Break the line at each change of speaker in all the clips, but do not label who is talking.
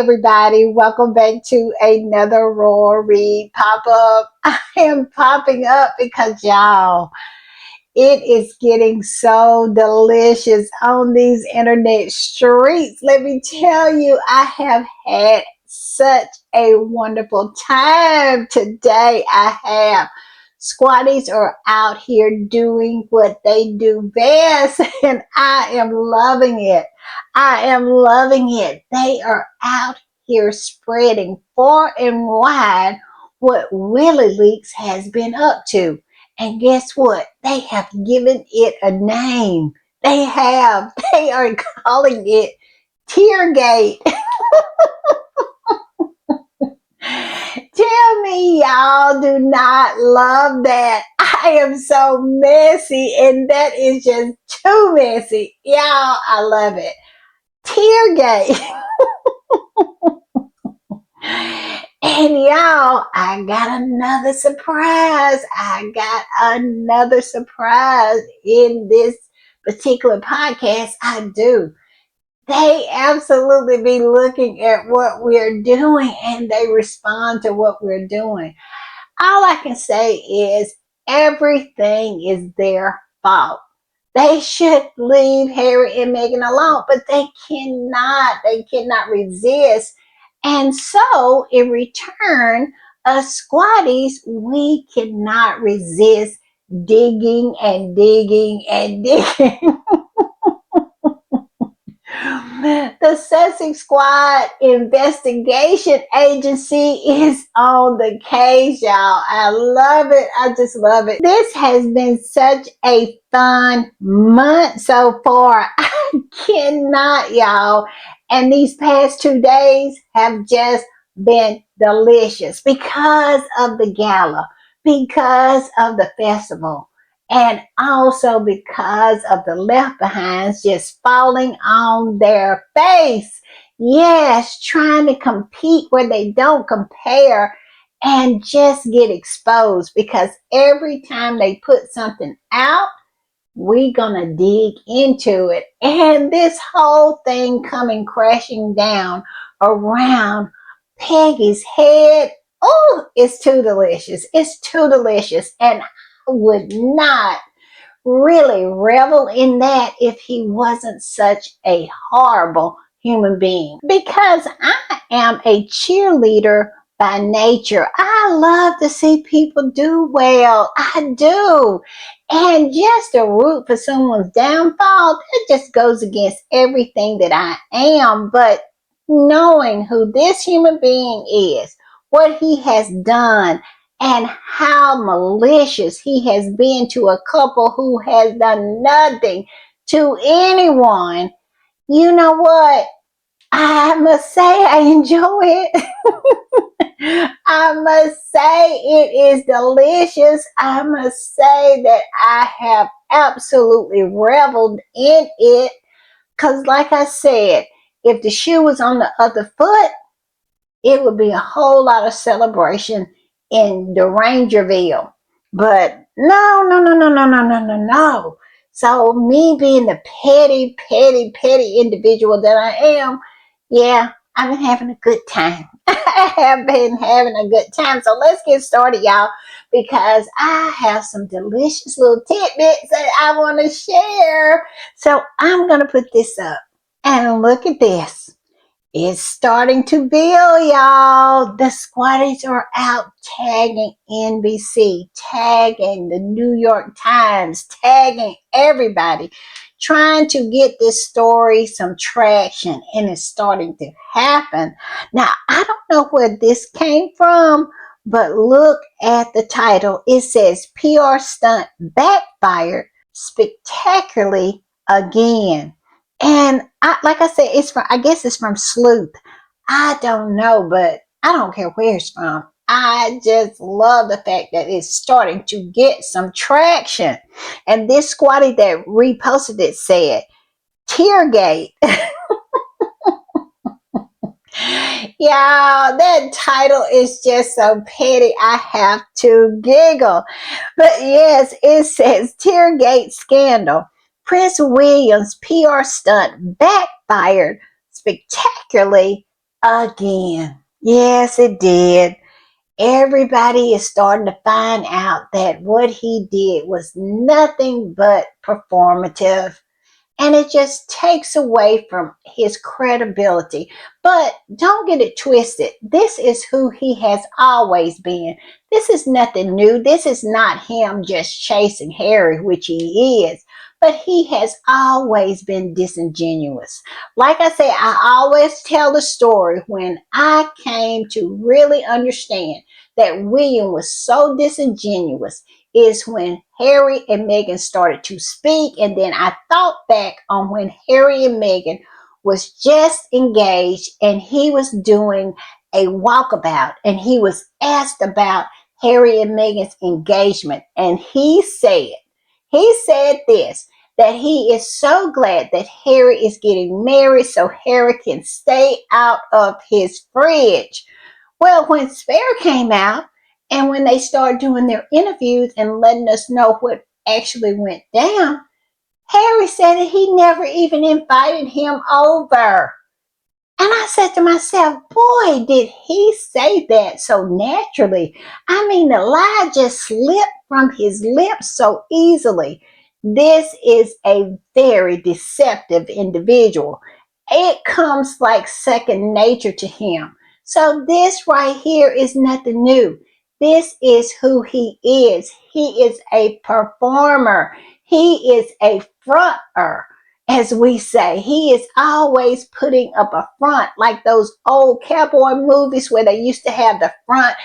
everybody. Welcome back to another Royal Read pop-up. I am popping up because y'all, it is getting so delicious on these internet streets. Let me tell you, I have had such a wonderful time today. I have. Squatties are out here doing what they do best, and I am loving it. I am loving it. They are out here spreading far and wide what Willie Leaks has been up to. And guess what? They have given it a name. They have. They are calling it Teargate. Tell me y'all do not love that. I am so messy and that is just too messy. Y'all, I love it. Teargate. And y'all, I got another surprise. I got another surprise in this particular podcast. I do. They absolutely be looking at what we're doing and they respond to what we're doing. All I can say is everything is their fault. They should leave Harry and Meghan alone, but they cannot. They cannot resist. And so, in return, us squatties, we cannot resist digging and digging and digging. The Sussex Squad investigation agency is on the case, y'all. I love it. I just love it. This has been such a fun month so far. I cannot, y'all. And these past 2 days have just been delicious because of the gala, because of the festival, and also because of the left behinds just falling on their face. Yes, trying to compete where they don't compare and just get exposed because every time they put something out, we gonna dig into it. And this whole thing coming crashing down around Peggy's head, oh, it's too delicious. It's too delicious. And I would not really revel in that if he wasn't such a horrible human being. Because I am a cheerleader by nature. I love to see people do well. I do. And just to root for someone's downfall, it just goes against everything that I am. But knowing who this human being is, what he has done, and how malicious he has been to a couple who has done nothing to anyone, you know what? I must say I enjoy it. I must say it is delicious. I must say that I have absolutely reveled in it. Because like I said, if the shoe was on the other foot, it would be a whole lot of celebration in the Rangerville. But no. So me being the petty individual that I am, yeah, I've been having a good time. I have been having a good time. So let's get started, y'all, because I have some delicious little tidbits that I want to share. So I'm going to put this up. And look at this. It's starting to build, y'all. The squatties are out tagging NBC, tagging the New York Times, tagging everybody, trying to get this story some traction, and it's starting to happen. Now, I don't know where this came from, but look at the title. It says PR stunt backfired spectacularly again. And like I said, I guess it's from Sleuth. I don't know, but I don't care where it's from. I just love the fact that it's starting to get some traction. And this squatty that reposted it said, Teargate. Y'all, that title is just so petty. I have to giggle. But yes, it says Teargate scandal. Prince William's PR stunt backfired spectacularly again. Yes, it did. Everybody is starting to find out that what he did was nothing but performative. And it just takes away from his credibility. But don't get it twisted. This is who he has always been. This is nothing new. This is not him just chasing Harry, which he is. But he has always been disingenuous. Like I say, I always tell the story when I came to really understand that William was so disingenuous is when Harry and Meghan started to speak. And then I thought back on when Harry and Meghan was just engaged and he was doing a walkabout and he was asked about Harry and Meghan's engagement. And he said this, that he is so glad that Harry is getting married so Harry can stay out of his fridge. Well, when Spare came out and when they started doing their interviews and letting us know what actually went down, Harry said that he never even invited him over. And I said to myself, boy, did he say that so naturally. I mean, the lie just slipped from his lips so easily. This is a very deceptive individual. It comes like second nature to him. So this right here is nothing new. This is who he is. He is a performer. He is a fronter, as we say. He is always putting up a front, like those old cowboy movies where they used to have the front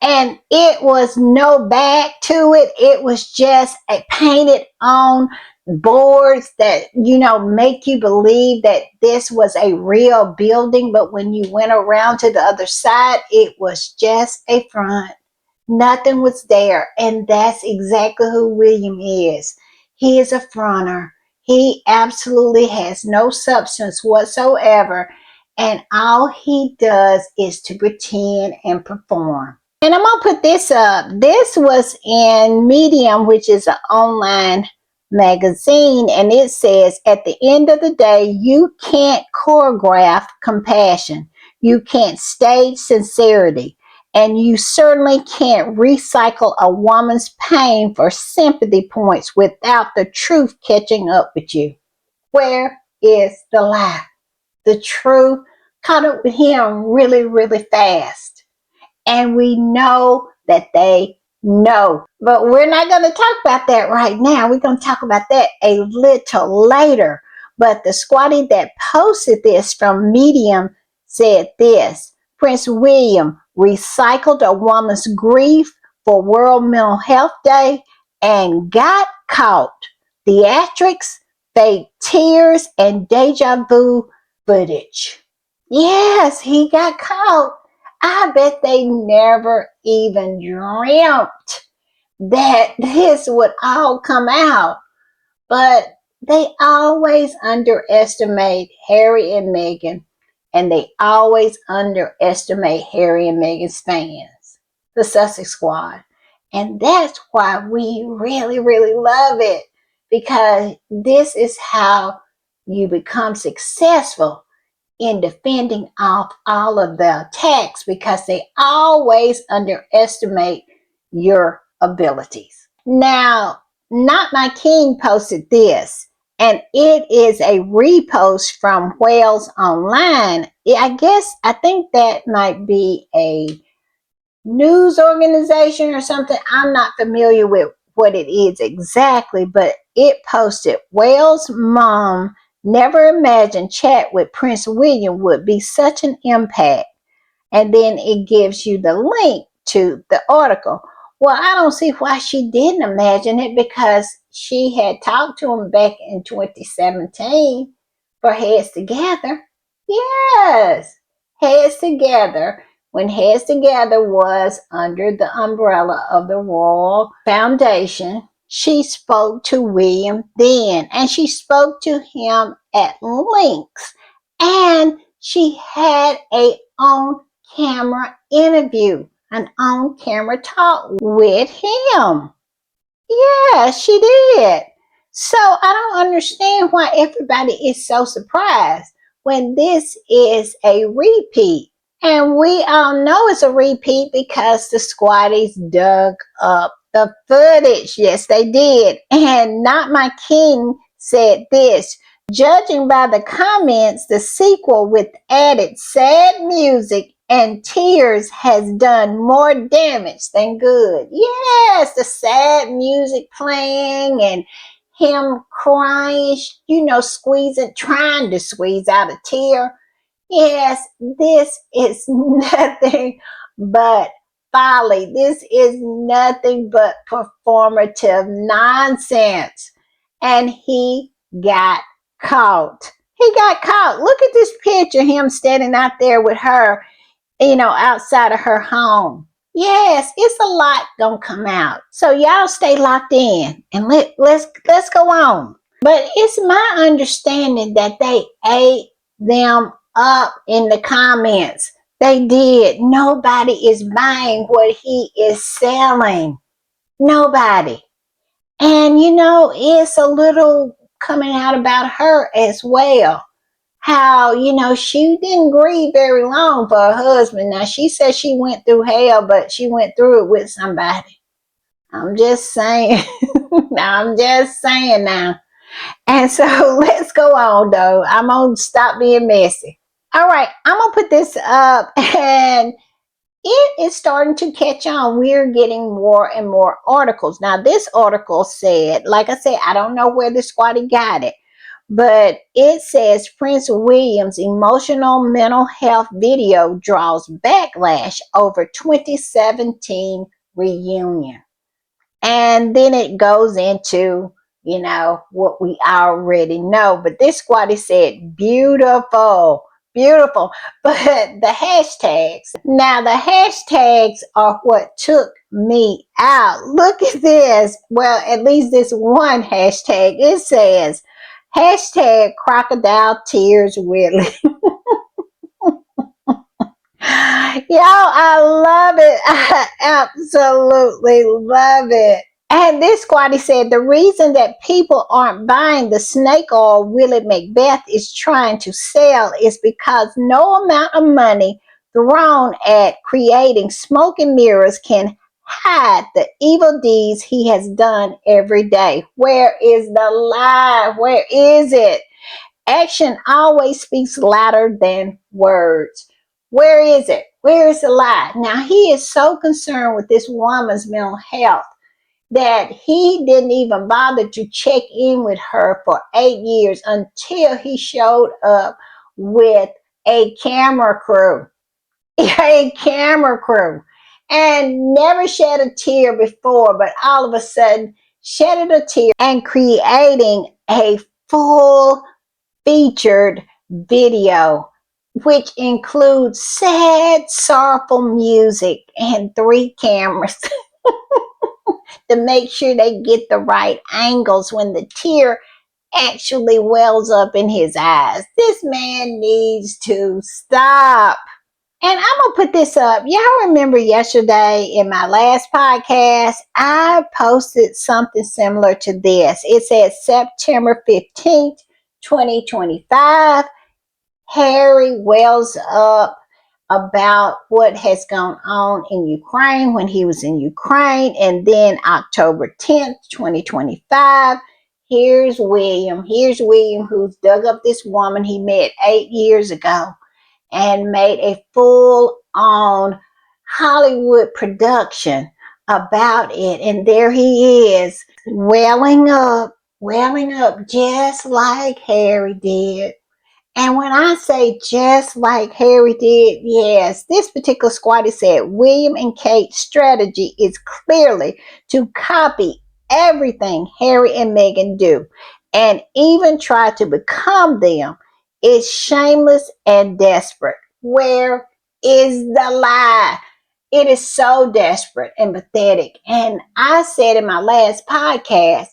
and it was no back to it. It was just a painted on boards that, make you believe that this was a real building. But when you went around to the other side, it was just a front. Nothing was there. And that's exactly who William is. He is a fronter. He absolutely has no substance whatsoever. And all he does is to pretend and perform. And I'm going to put this up. This was in Medium, which is an online magazine. And it says, at the end of the day, you can't choreograph compassion. You can't stage sincerity. And you certainly can't recycle a woman's pain for sympathy points without the truth catching up with you. Where is the lie? The truth caught up with him really, really fast. And we know that they know. But we're not going to talk about that right now. We're going to talk about that a little later. But the squatty that posted this from Medium said this: Prince William recycled a woman's grief for World Mental Health Day and got caught. Theatrics, fake tears, and deja vu footage. Yes, he got caught. I bet they never even dreamt that this would all come out. But they always underestimate Harry and Meghan, and they always underestimate Harry and Meghan's fans, the Sussex Squad. And that's why we really, really love it, because this is how you become successful in defending off all of the attacks, because they always underestimate your abilities. Now, Not My King posted this, and it is a repost from Wales Online. I think that might be a news organization or something. I'm not familiar with what it is exactly, but it posted, Wales mom never imagined chat with Prince William would be such an impact. And then it gives you the link to the article. Well, I don't see why she didn't imagine it, because she had talked to him back in 2017 for Heads Together. Yes, Heads Together, when Heads Together was under the umbrella of the Royal Foundation. She spoke to William then, and she spoke to him at length, and she had a on-camera interview, an on-camera talk with him. Yeah, she did. So I don't understand why everybody is so surprised when this is a repeat. And we all know it's a repeat because the squatties dug up the footage. Yes, they did. And Not My King said this: judging by the comments, the sequel with added sad music and tears has done more damage than good. Yes, the sad music playing and him crying, squeezing, trying to squeeze out a tear. Yes, this is nothing but folly. This is nothing but performative nonsense. And he got caught. He got caught. Look at this picture, him standing out there with her, outside of her home. Yes, it's a lot gonna come out. So y'all stay locked in and let's go on. But it's my understanding that they ate them up in the comments. They did. Nobody is buying what he is selling. Nobody. And it's a little coming out about her as well. How, she didn't grieve very long for her husband. Now, she said she went through hell, but she went through it with somebody. I'm just saying. I'm just saying now. And so let's go on, though. I'm going to stop being messy. All right, I'm going to put this up, and it is starting to catch on. We're getting more and more articles. Now, this article said, like I said, I don't know where the squatty got it, but it says Prince William's emotional mental health video draws backlash over 2017 reunion. And then it goes into, what we already know. But this squatty said, beautiful, beautiful. But the hashtags, now the hashtags are what took me out. Look at this. Well, at least this one hashtag. It says, hashtag crocodile tears Willie. Y'all, I love it. I absolutely love it. And this squatty said the reason that people aren't buying the snake oil Willie Macbeth is trying to sell is because no amount of money thrown at creating smoke and mirrors can hide the evil deeds he has done every day. Where is the lie? Where is it? Action always speaks louder than words. Where is it? Where is the lie? Now, he is so concerned with this woman's mental health that he didn't even bother to check in with her for 8 years until he showed up with a camera crew. A camera crew. And never shed a tear before, but all of a sudden shedded a tear and creating a full featured video, which includes sad, sorrowful music and 3 cameras to make sure they get the right angles when the tear actually wells up in his eyes. This man needs to stop. And I'm going to put this up. Y'all remember yesterday in my last podcast, I posted something similar to this. It said September 15th, 2025. Harry wells up about what has gone on in Ukraine when he was in Ukraine. And then October 10th, 2025, here's William. Here's William, who's dug up this woman he met 8 years ago and made a full-on Hollywood production about it. And there he is, welling up just like Harry did. And when I say just like Harry did, yes, this particular squatty said William and Kate's strategy is clearly to copy everything Harry and Meghan do and even try to become them. It's shameless and desperate. Where is the lie? It is so desperate and pathetic. And I said in my last podcast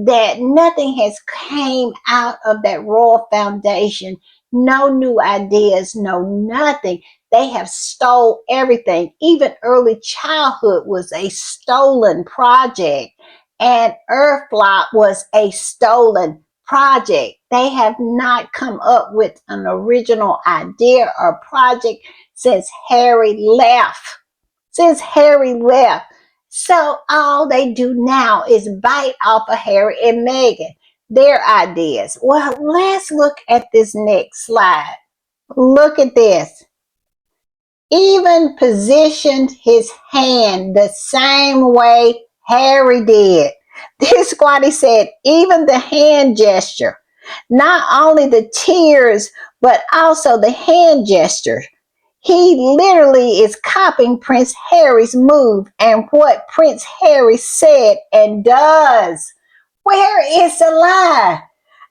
that nothing has came out of that royal foundation. No new ideas, no nothing. They have stole everything. Even early childhood was a stolen project. And Earthflop was a stolen project. They have not come up with an original idea or project since Harry left. Since Harry left. So all they do now is bite off of Harry and Meghan, their ideas. Well, let's look at this next slide. Look at this. Even positioned his hand the same way Harry did. This squatty said, even the hand gesture, not only the tears, but also the hand gesture. He literally is copying Prince Harry's move and what Prince Harry said and does. Where is the lie?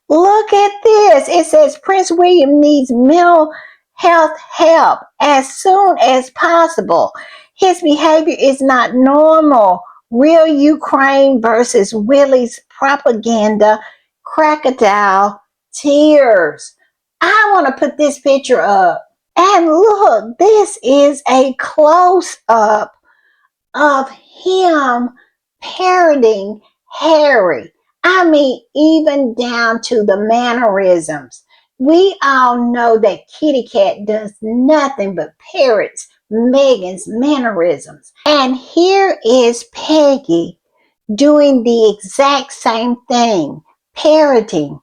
Look at this. It says Prince William needs mental health help as soon as possible. His behavior is not normal. Real Ukraine versus Willie's propaganda, crocodile tears. I want to put this picture up. And look, this is a close up of him parroting Harry. I mean, even down to the mannerisms. We all know that Kitty Cat does nothing but parrots Meghan's mannerisms. And here is Peggy doing the exact same thing, parroting,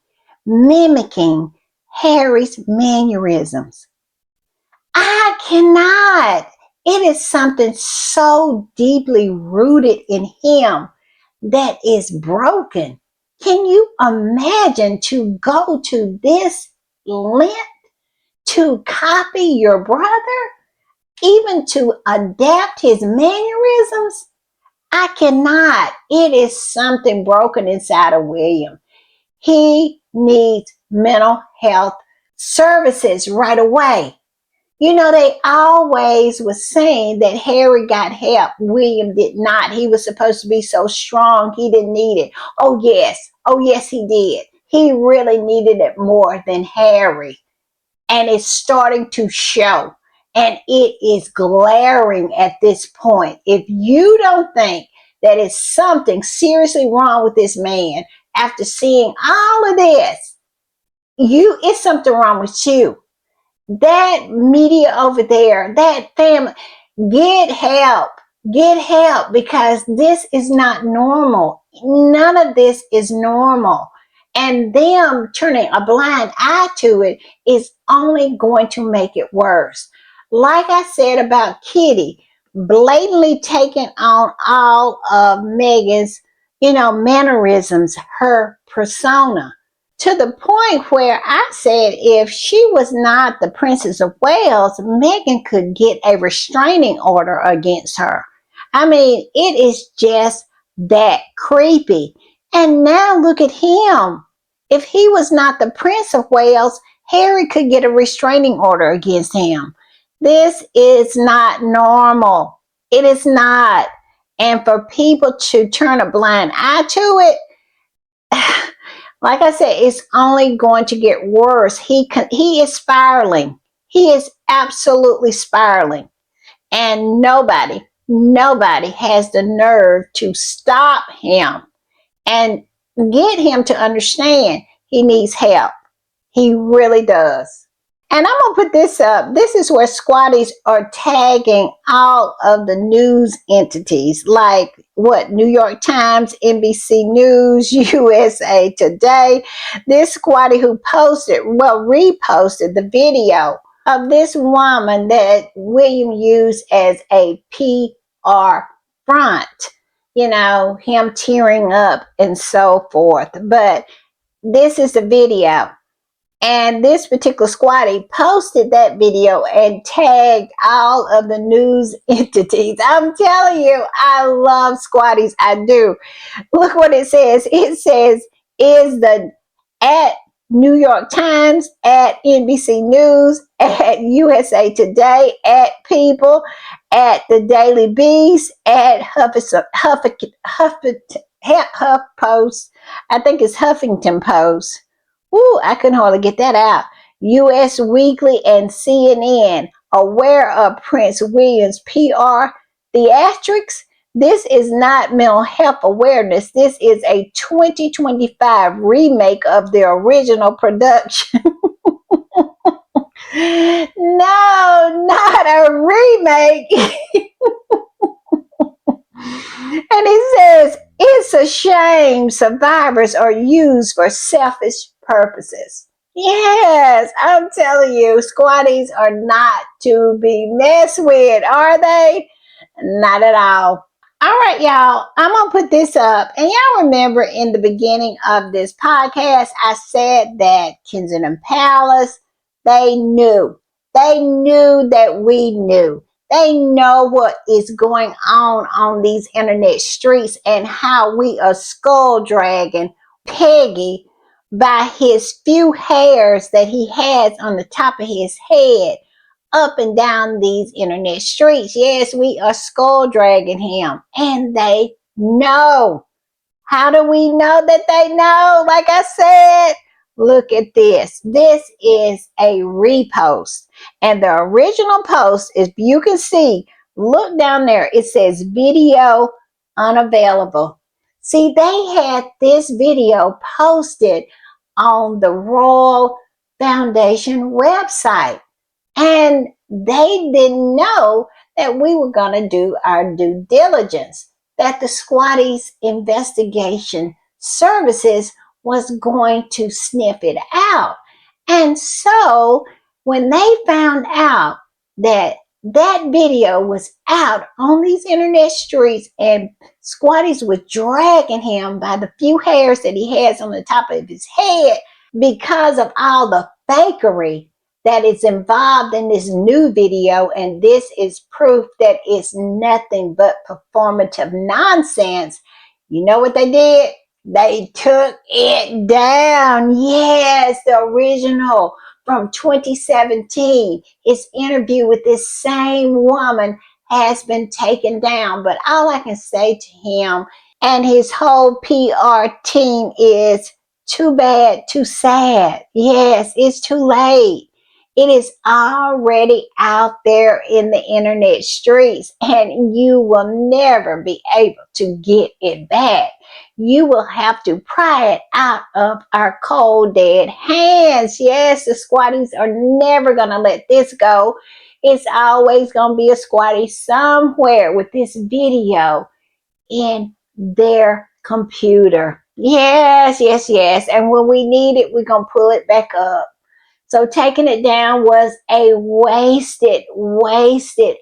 mimicking Harry's mannerisms. I cannot. It is something so deeply rooted in him that is broken. Can you imagine to go to this length to copy your brother, even to adapt his mannerisms? I cannot. It is something broken inside of William. He needs mental health services right away. You know, they always was saying that Harry got help. William did not. He was supposed to be so strong. He didn't need it. Oh, yes. Oh, yes, he did. He really needed it more than Harry. And it's starting to show. And it is glaring at this point. If you don't think that it's something seriously wrong with this man after seeing all of this, it's something wrong with you. That media over there, that family, get help. Get help because this is not normal. None of this is normal. And them turning a blind eye to it is only going to make it worse. Like I said about Kitty, blatantly taking on all of Meghan's, mannerisms, her persona to the point where I said if she was not the Princess of Wales, Meghan could get a restraining order against her. I mean, it is just that creepy. And now look at him. If he was not the Prince of Wales, Harry could get a restraining order against him. This is not normal. It is not. And for people to turn a blind eye to it, like I said, it's only going to get worse. He is spiraling. He is absolutely spiraling. And nobody has the nerve to stop him and get him to understand he needs help. He really does. And I'm going to put this up. This is where squatties are tagging all of the news entities like New York Times, NBC News, USA Today. This squatty who reposted the video of this woman that William used as a PR front. Him tearing up and so forth. But this is the video. And this particular squatty posted that video and tagged all of the news entities. I'm telling you, I love squatties. I do. Look what it says. It says, is the at New York Times, at NBC News, at USA Today, at People, at the Daily Beast, at HuffPost. I think it's Huffington Post. Ooh, I couldn't hardly get that out. U.S. Weekly and CNN aware of Prince William's PR theatrics. This is not mental health awareness. This is a 2025 remake of the original production. No, not a remake. And it says, it's a shame survivors are used for selfish purposes. Yes, I'm telling you, squatties are not to be messed with, are they? Not at all. All right, y'all, I'm going to put this up. And y'all remember in the beginning of this podcast, I said that Kensington Palace, they knew. They knew that we knew. They know what is going on these internet streets and how we are skull dragging Peggy by his few hairs that he has on the top of his head up and down these internet streets. Yes, we are skull dragging him, and they know. How do we know that they know? Like I said, look at this. This is a repost, and the original post, if you can see, look down there, it says video unavailable. See, they had this video posted on the Royal Foundation website, and they didn't know that we were going to do our due diligence, that the Squatties Investigation Services was going to sniff it out. And so when they found out that that video was out on these internet streets and Squatties were dragging him by the few hairs that he has on the top of his head because of all the fakery that is involved in this new video, and this is proof that it's nothing but performative nonsense. You know what they did? They took it down. Yes, the original from 2017. His interview with this same woman has been taken down. But all I can say to him and his whole PR team is too bad, too sad. Yes, it's too late. It is already out there in the internet streets, and you will never be able to get it back. You will have to pry it out of our cold, dead hands. Yes, the squatties are never going to let this go. It's always going to be a squatty somewhere with this video in their computer. Yes, yes, yes. And when we need it, we're going to pull it back up. So taking it down was a wasted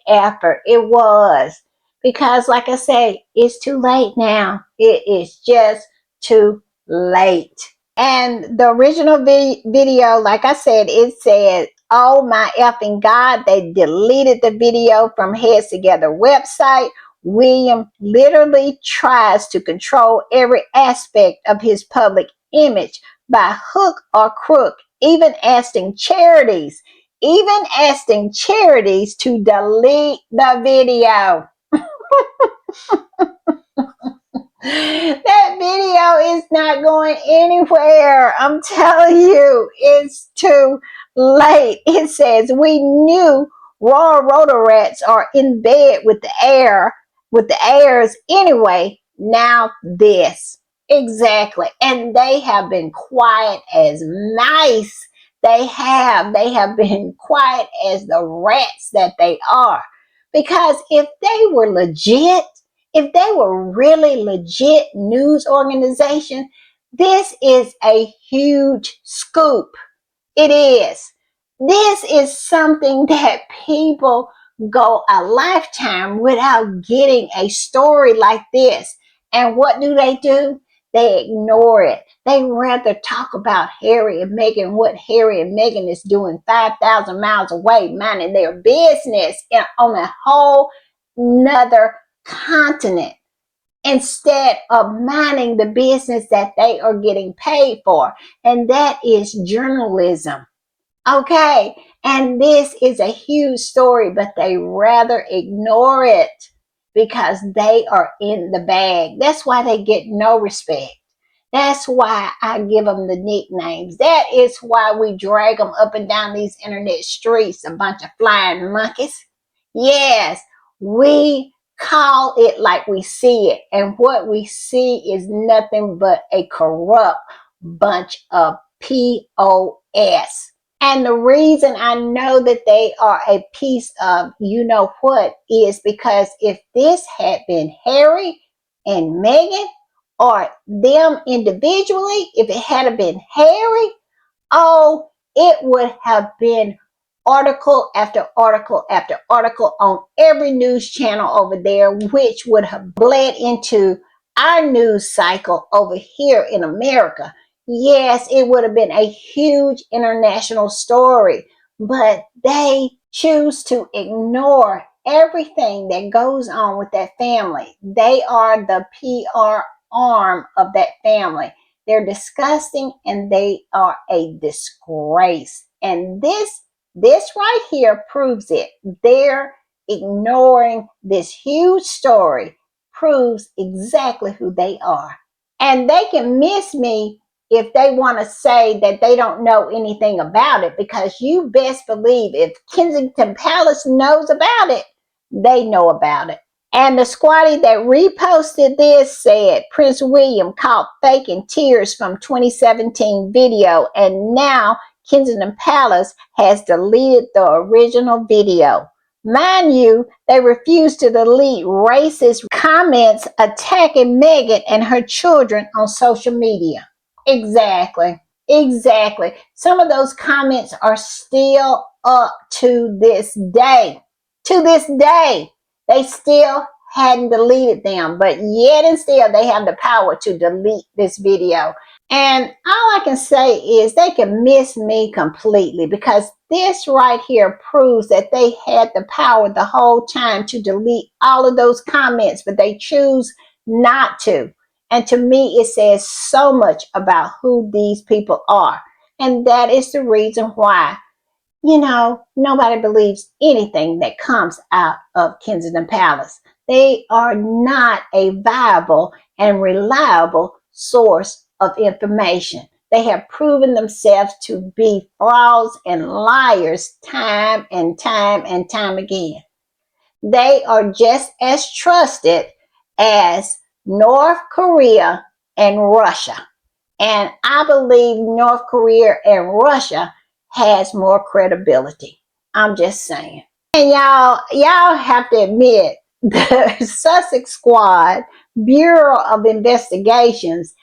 effort. It was. Because like I say, it's too late now. It is just too late. And the original video, like I said, it said, oh my effing God, they deleted the video from Heads Together website. William literally tries to control every aspect of his public image by hook or crook, even asking charities to delete the video. That video is not going anywhere. I'm telling you, it's too late. It says we knew raw rotor rats are in bed with the heirs anyway. Now this. Exactly. And they have been quiet as mice. They have been quiet as the rats that they are. Because if they were legit, if they were really legit news organization, this is a huge scoop. It is. This is something that people go a lifetime without getting a story like this. And what do? They ignore it. They rather talk about Harry and Meghan, what Harry and Meghan is doing 5,000 miles away, minding their business on a whole nother continent, instead of minding the business that they are getting paid for. And that is journalism. Okay. And this is a huge story, but they rather ignore it because they are in the bag. That's why they get no respect. That's why I give them the nicknames. That is why we drag them up and down these internet streets, a bunch of flying monkeys. Yes, we call it like we see it. And what we see is nothing but a corrupt bunch of POS. And the reason I know that they are a piece of you know what is because if this had been Harry and Meghan or them individually, if it had been Harry, oh, it would have been article after article after article on every news channel over there, which would have bled into our news cycle over here in America. Yes, it would have been a huge international story, but they choose to ignore everything that goes on with that family. They are the PR arm of that family. They're disgusting and they are a disgrace. And this right here proves it. They're ignoring this huge story, proves exactly who they are. And they can miss me if they want to say that they don't know anything about it, because you best believe if Kensington Palace knows about it, they know about it. And the squatty that reposted this said Prince William caught faking tears from 2017 video, and now Kensington Palace has deleted the original video. Mind you, they refused to delete racist comments attacking Meghan and her children on social media. Exactly. Exactly. Some of those comments are still up to this day. To this day. They still hadn't deleted them, but yet and still they have the power to delete this video. And all I can say is they can miss me completely, because this right here proves that they had the power the whole time to delete all of those comments, but they choose not to. And to me, it says so much about who these people are. And that is the reason why, nobody believes anything that comes out of Kensington Palace. They are not a viable and reliable source of information. They have proven themselves to be frauds and liars time and time and time again. They are just as trusted as North Korea and Russia. And I believe North Korea and Russia has more credibility. I'm just saying. And y'all have to admit, the Sussex Squad Bureau of Investigations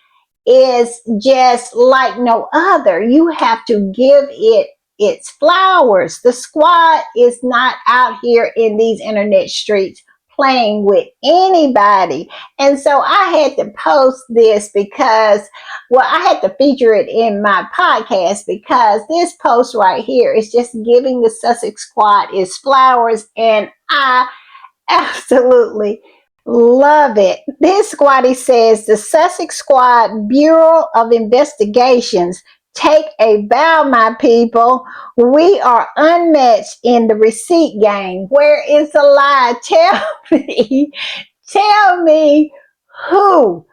is just like no other. You have to give it its flowers. The squad is not out here in these internet streets playing with anybody. And so I had to post this because, well, I had to feature it in my podcast, because this post right here is just giving the Sussex Squad its flowers, and I absolutely love it. This squatty says the Sussex Squad Bureau of Investigations, take a bow, my people. We are unmatched in the receipt game. Where is the lie? Tell me who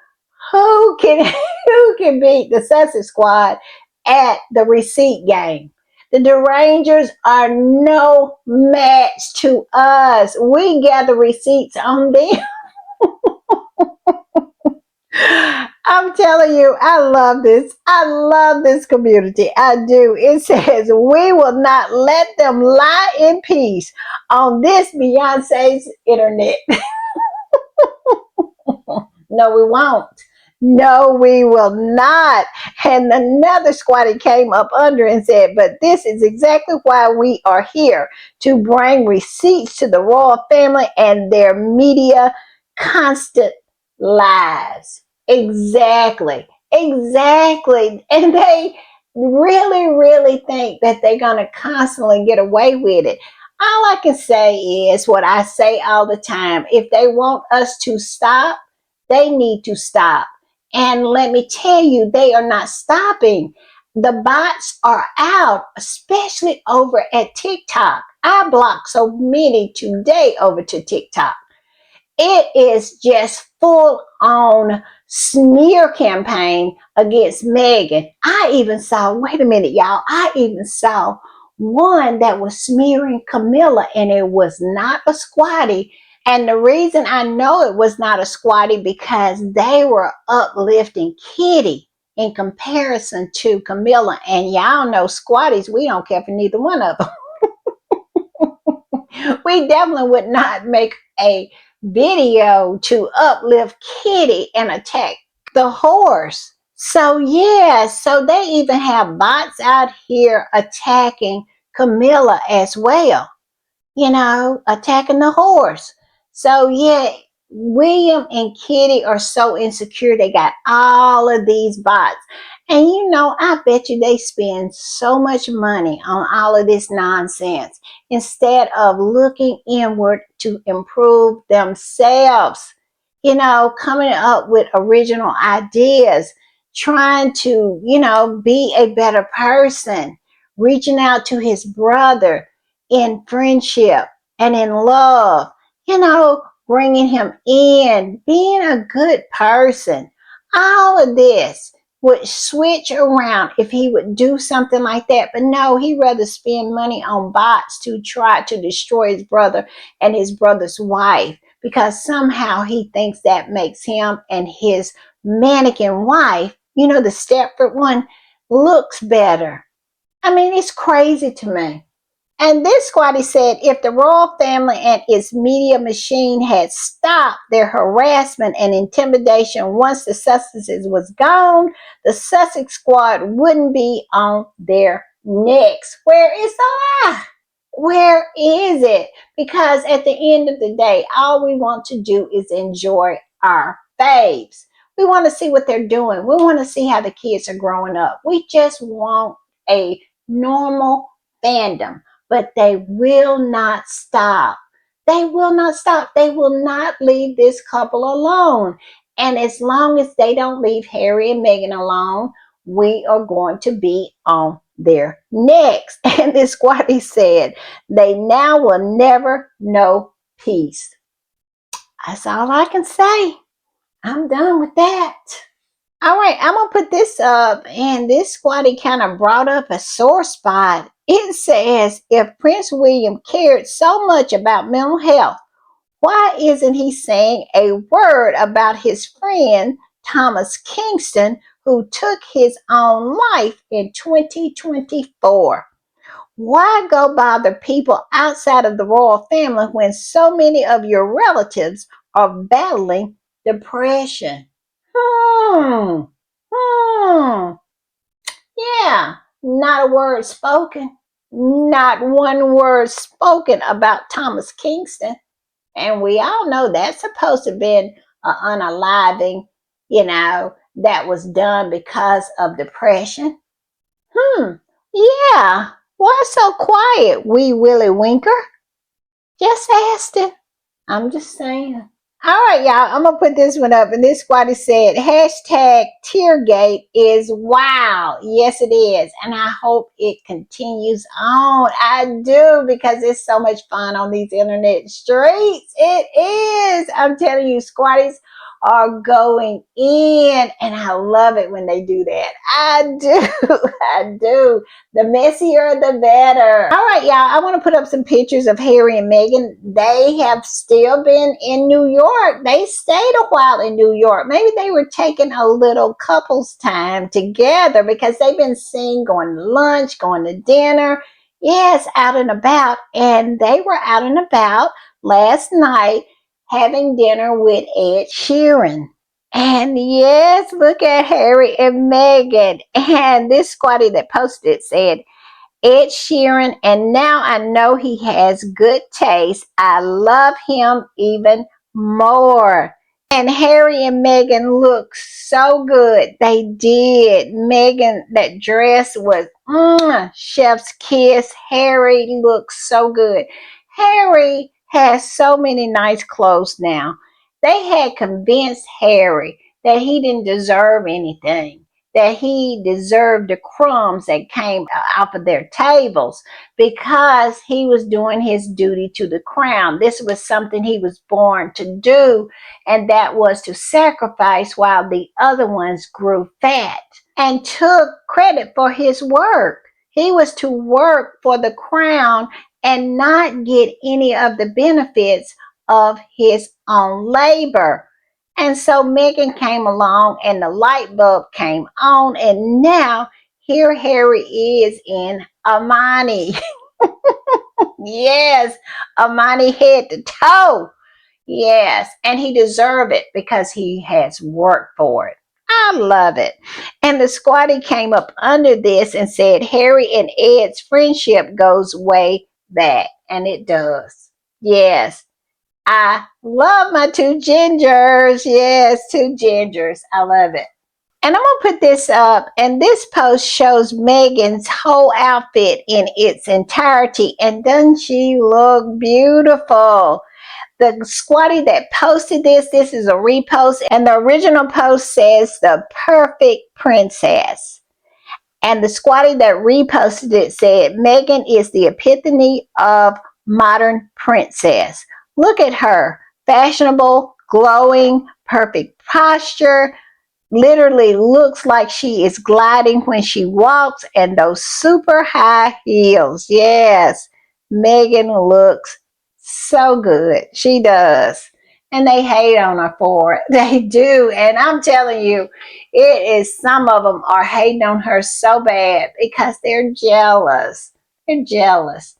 can who can beat the Sussex Squad at the receipt game. The Derangers are no match to us. We gather receipts on them. I'm telling you, I love this. I love this community. I do. It says, we will not let them lie in peace on this Beyonce's internet. No, we won't. No, we will not. And another squatty came up under and said, but this is exactly why we are here, to bring receipts to the royal family and their media constant lies. Exactly. Exactly. And they really, really think that they're going to constantly get away with it. All I can say is what I say all the time. If they want us to stop, they need to stop. And let me tell you, they are not stopping. The bots are out, especially over at TikTok. I blocked so many today over to TikTok. It is just full on smear campaign against Meghan. I even saw, wait a minute, y'all, I even saw one that was smearing Camilla, and it was not a squatty. And the reason I know it was not a squatty because they were uplifting Kitty in comparison to Camilla. And y'all know squatties, we don't care for neither one of them. We definitely would not make a video to uplift Kitty and attack the horse. So yeah, so they even have bots out here attacking Camilla as well, attacking the horse. So yeah, William and Kitty are so insecure. They got all of these bots. And I bet you they spend so much money on all of this nonsense instead of looking inward to improve themselves, coming up with original ideas, trying to, be a better person, reaching out to his brother in friendship and in love, bringing him in, being a good person. All of this would switch around if he would do something like that. But no, he'd rather spend money on bots to try to destroy his brother and his brother's wife because somehow he thinks that makes him and his mannequin wife, the Stepford one, looks better. I mean, it's crazy to me. And this squatty said if the royal family and its media machine had stopped their harassment and intimidation once the Sussexes was gone, the Sussex Squad wouldn't be on their necks. Where is the lie? Where is it? Because at the end of the day, all we want to do is enjoy our faves. We want to see what they're doing. We want to see how the kids are growing up. We just want a normal fandom, but they will not stop. They will not stop. They will not leave this couple alone. And as long as they don't leave Harry and Meghan alone, we are going to be on their necks. And this squatty said, they now will never know peace. That's all I can say. I'm done with that. All right, I'm going to put this up, and this squatty kind of brought up a sore spot. It says, if Prince William cared so much about mental health, why isn't he saying a word about his friend Thomas Kingston, who took his own life in 2024? Why go bother people outside of the royal family when so many of your relatives are battling depression? Hmm. Hmm. Yeah. Not a word spoken. Not one word spoken about Thomas Kingston. And we all know that's supposed to have been an unaliving, that was done because of depression. Hmm. Yeah. Why so quiet, wee Willie Winker? Just asking. I'm just saying. All right, y'all. I'm gonna put this one up, and this squatty said hashtag Teargate is wild. Yes, it is, and I hope it continues on. I do because it's so much fun on these internet streets. It is. I'm telling you, squatties are going in, and I love it when they do that. I do. I do. The messier, the better. All right, y'all. I want to put up some pictures of Harry and Meghan. They have still been in New York. They stayed a while in New York. Maybe they were taking a little couples time together because they've been seen going to lunch, going to dinner. Yes, out and about. And they were out and about last night having dinner with Ed Sheeran. And yes, look at Harry and Meghan. And this squatty that posted said, Ed Sheeran, and now I know he has good taste. I love him even more. And Harry and Meghan look so good. They did. Meghan, that dress was chef's kiss. Harry looks so good. Harry has so many nice clothes now. They had convinced Harry that he didn't deserve anything, that he deserved the crumbs that came off of their tables because he was doing his duty to the crown. This was something he was born to do, and that was to sacrifice while the other ones grew fat and took credit for his work. He was to work for the crown and not get any of the benefits of his own labor. And so Meghan came along and the light bulb came on, and now here Harry is in Amani. Yes, Amani head to toe. Yes, and he deserved it because he has worked for it. I love it. And the squatty came up under this and said Harry and Ed's friendship goes way back. And it does. Yes. I love my two gingers. Yes, two gingers. I love it. And I'm going to put this up. And this post shows Meghan's whole outfit in its entirety. And doesn't she look beautiful? The squatty that posted this is a repost, and the original post says the perfect princess. And the squatty that reposted it said Meghan is the epitome of modern princess. Look at her, fashionable, glowing, perfect posture, literally looks like she is gliding when she walks, and those super high heels. Yes, Meghan looks so good. She does. And they hate on her for it. They do. And I'm telling you, it is, some of them are hating on her so bad because they're jealous. They're jealous.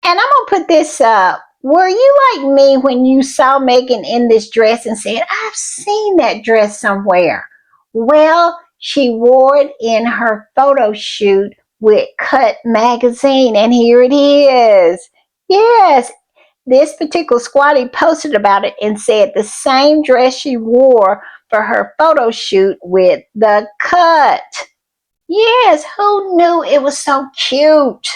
And I'm going to put this up. Were you like me when you saw Meghan in this dress and said, I've seen that dress somewhere? Well, she wore it in her photo shoot with Cut magazine, and here it is. Yes, this particular squatty posted about it and said the same dress she wore for her photo shoot with the Cut. Yes, who knew it was so cute?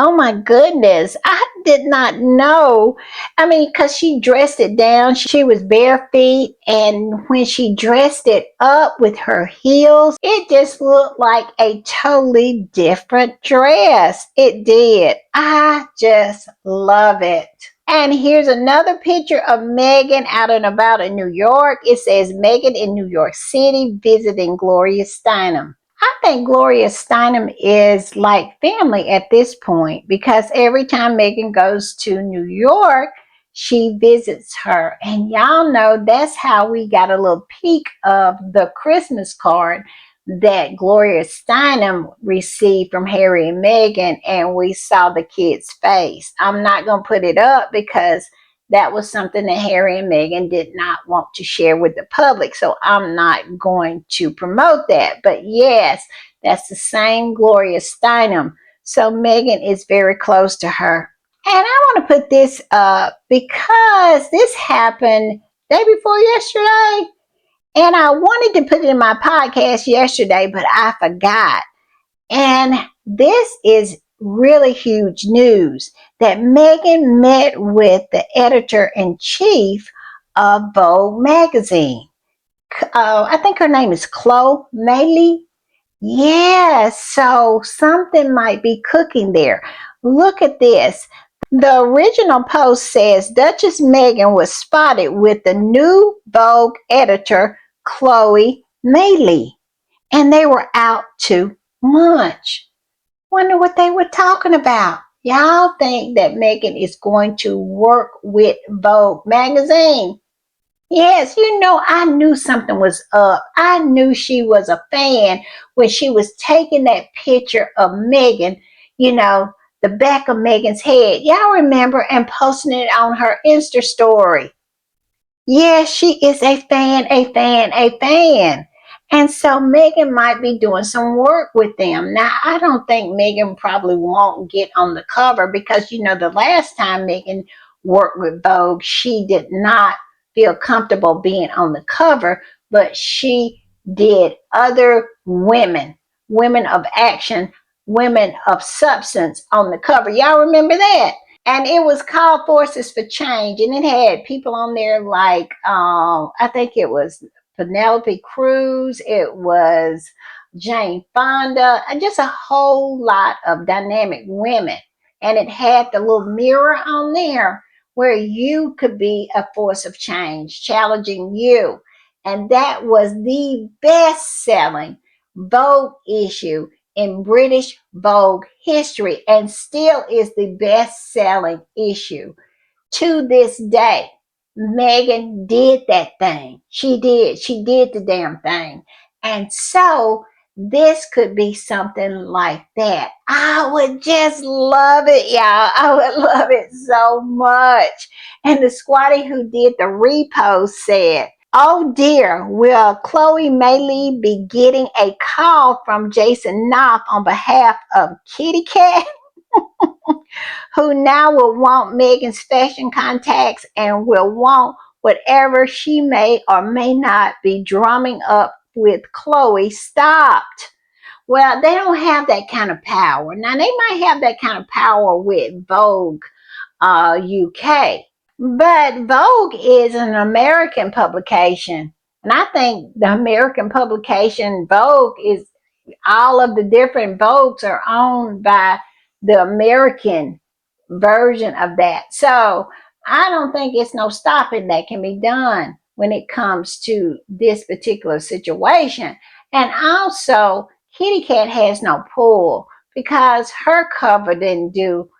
Oh my goodness. I did not know. I mean, because she dressed it down. She was bare feet. And when she dressed it up with her heels, it just looked like a totally different dress. It did. I just love it. And here's another picture of Meghan out and about in New York. It says Meghan in New York City visiting Gloria Steinem. I think Gloria Steinem is like family at this point because every time Meghan goes to New York, she visits her. And y'all know that's how we got a little peek of the Christmas card that Gloria Steinem received from Harry and Meghan, and we saw the kid's face. I'm not going to put it up because that was something that Harry and Meghan did not want to share with the public. So I'm not going to promote that. But yes, that's the same Gloria Steinem. So Meghan is very close to her. And I want to put this up because this happened day before yesterday. And I wanted to put it in my podcast yesterday, but I forgot. And this is really huge news that Meghan met with the editor-in-chief of Vogue magazine. I think her name is Chloe Mailey. Yeah, so something might be cooking there. Look at this. The original post says Duchess Meghan was spotted with the new Vogue editor, Chloe Mailey, and they were out to lunch. Wonder what they were talking about. Y'all think that Meghan is going to work with Vogue magazine? Yes, you know, I knew something was up. I knew she was a fan when she was taking that picture of Meghan, you know, the back of Meghan's head. Y'all remember, and posting it on her Insta story. Yes, she is a fan, a fan, a fan. And so Meghan might be doing some work with them. Now, I don't think Meghan probably won't get on the cover because, you know, the last time Meghan worked with Vogue, she did not feel comfortable being on the cover, but she did other women, women of action, women of substance on the cover. Y'all remember that? And it was called Forces for Change, and it had people on there like I think it was Penelope Cruz, it was Jane Fonda, and just a whole lot of dynamic women. And it had the little mirror on there where you could be a force of change, challenging you. And that was the best selling Vogue issue in British Vogue history and still is the best selling issue to this day. Meghan did that thing. She did. She did the damn thing. And so this could be something like that. I would just love it, y'all. I would love it so much. And the squatty who did the repost said, "Oh dear, will Chloe Maylee be getting a call from Jason Knopf on behalf of Kitty Cat, who now will want Meghan's fashion contacts and will want whatever she may or may not be drumming up with Chloe stopped?" Well, they don't have that kind of power. Now, they might have that kind of power with Vogue UK, but Vogue is an American publication. And I think the American publication Vogue is, all of the different Vogues are owned by the American version of that. So I don't think it's no stopping that can be done when it comes to this particular situation. And also, Kitty Cat has no pull because her cover didn't do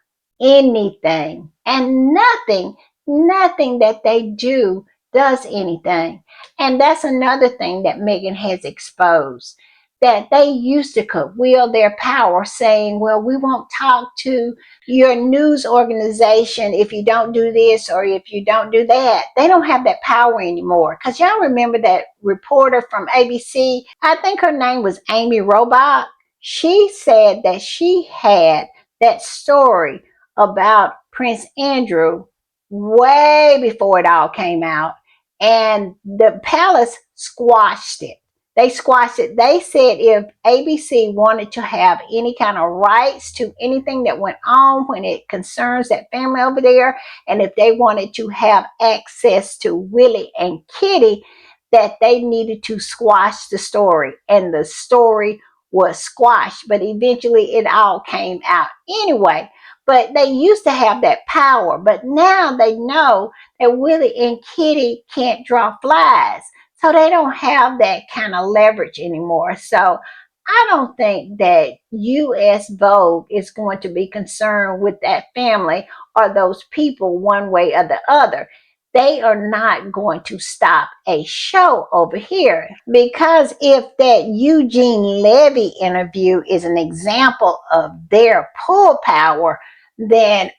anything. And nothing that they do does anything. And that's another thing that Meghan has exposed, that they used to could wield their power saying, well, we won't talk to your news organization if you don't do this or if you don't do that. They don't have that power anymore. Because y'all remember that reporter from ABC, I think her name was Amy Robach. She said that she had that story about Prince Andrew way before it all came out, and the palace squashed it. They squashed it. They said if ABC wanted to have any kind of rights to anything that went on when it concerns that family over there, and if they wanted to have access to Willie and Kitty, that they needed to squash the story. And the story was squashed, but eventually it all came out anyway. But they used to have that power, but now they know that Willie and Kitty can't draw flies. So they don't have that kind of leverage anymore. So I don't think that US Vogue is going to be concerned with that family or those people one way or the other. They are not going to stop a show over here, because if that Eugene Levy interview is an example of their pull power, then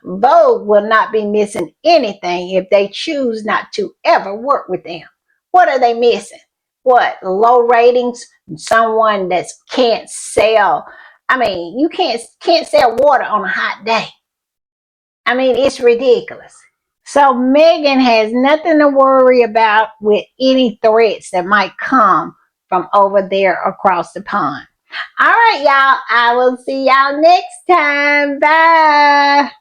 Vogue will not be missing anything if they choose not to ever work with them. What are they missing? What, low ratings? Someone that can't sell. I mean, you can't sell water on a hot day. I mean, it's ridiculous. So Meghan has nothing to worry about with any threats that might come from over there across the pond. All right, y'all. I will see y'all next time. Bye.